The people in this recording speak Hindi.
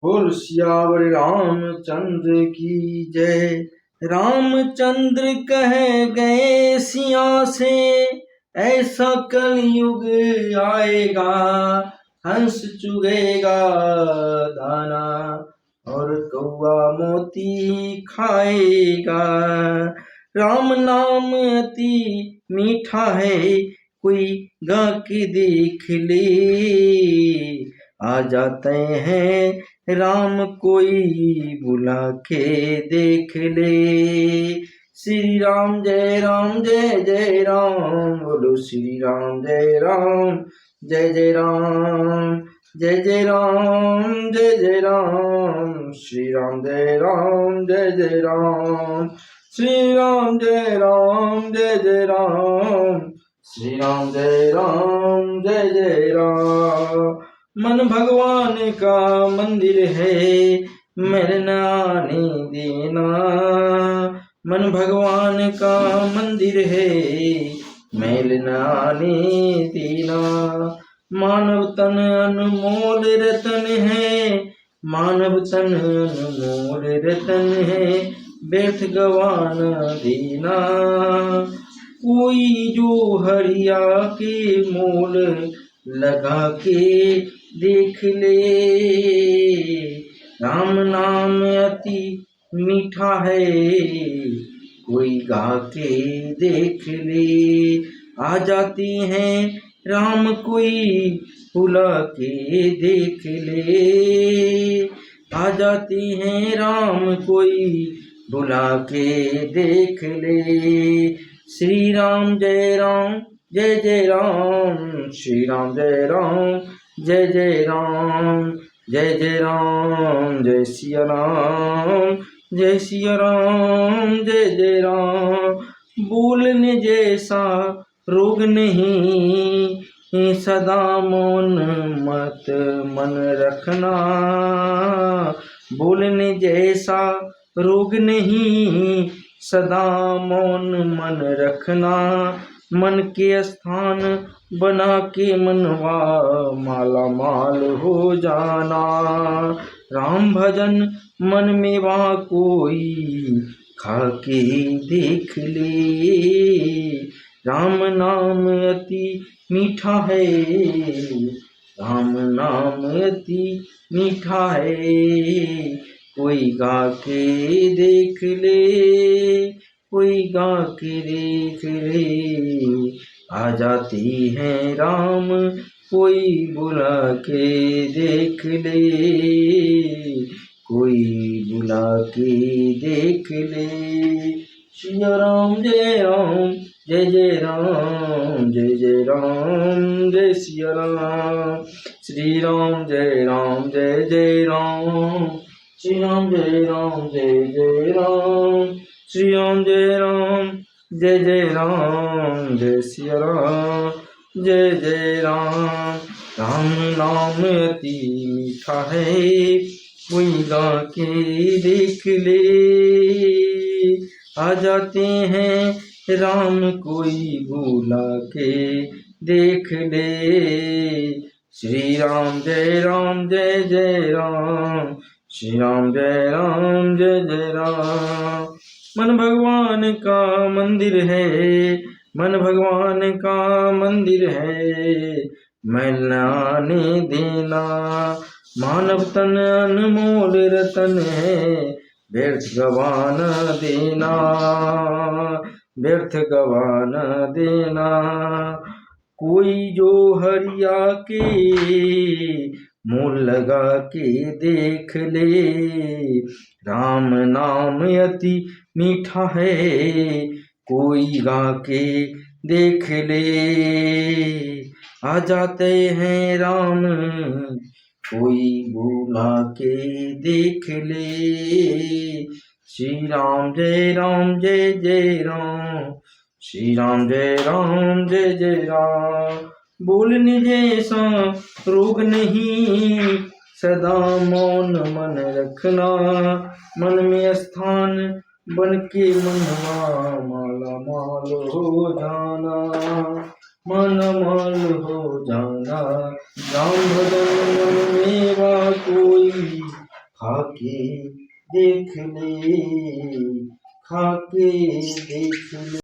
बोल सियावर रामचंद्र की जय। रामचंद्र कह गए सिया से, ऐसा कलयुग आएगा, हंस चुगेगा दाना और कौआ मोती खाएगा। राम नाम अति मीठा है, कोई गा के देख ले। आ जाते हैं राम कोई बुला के देख ले। श्री राम जय जय राम, बोलो श्री राम जय जय राम, जय जय राम जय राम, श्री राम जय जय राम, श्री राम जय जय राम, श्री राम जय राम। मन भगवान का मंदिर है, मैल न आने देना। मन भगवान का मंदिर है, मैल न आने देना। मानव तन अनमोल रतन है, मानव तन अनमोल रतन है, व्यर्थ गवा न देना। कोई जो हरिया के मोल लगा के देख ले। राम नाम अति मीठा है, कोई गा के देख ले। आ जाती हैं राम कोई बुला के देख ले। आ जाती हैं राम कोई बुला के देख ले। श्री राम जय जय राम, श्री राम जय जय राम, जय जय राम, जय सिया राम, जय सिया राम, जय जय राम। बोलने जैसा रोग नहीं, सदा मौन मत मन रखना। बोलने जैसा रोग नहीं, सदा मौन मन रखना। मन के स्थान बना के मनवा माला माल हो जाना। राम भजन मन में वहाँ कोई खा के देख ले। राम नाम अति मीठा है, राम नाम अति मीठा है, कोई गा के देख ले, कोई गा के देख ले। आ जाती हैं राम कोई बुला के देख ले, कोई बुला के देख ले। श्री राम जय जय राम, जय जय राम, जय सिया राम। श्री राम जय जय राम, श्री राम जय जय राम, श्री राम जय राम, जय सिया राम, जय जय राम। राम नाम अति मीठा है, कोई गा के देख ले। आ जाते हैं राम कोई बुला के देख ले। श्री राम जय जय राम, श्री राम जय जय राम। मन भगवान का मंदिर है, मन भगवान का मंदिर है, मैल न आने देना। मानव तन अनमोल रतन है, व्यर्थ गवा न देना, व्यर्थ गवा न देना। कोई जो हरिया के मोल लगा के देख ले। राम नाम अति मीठा है, कोई गा के देख ले। आ जाते हैं राम कोई बुला के देख ले। श्री राम जय जय राम, श्री राम जय जय राम। बोलने जैसा रोग नहीं, सदा मौन मन रखना। मन में स्थान बन के मनवा माला माल हो जाना, माला माल हो जाना। राम भजन मन में वा कोई खाके देख ले, खाके देख ले।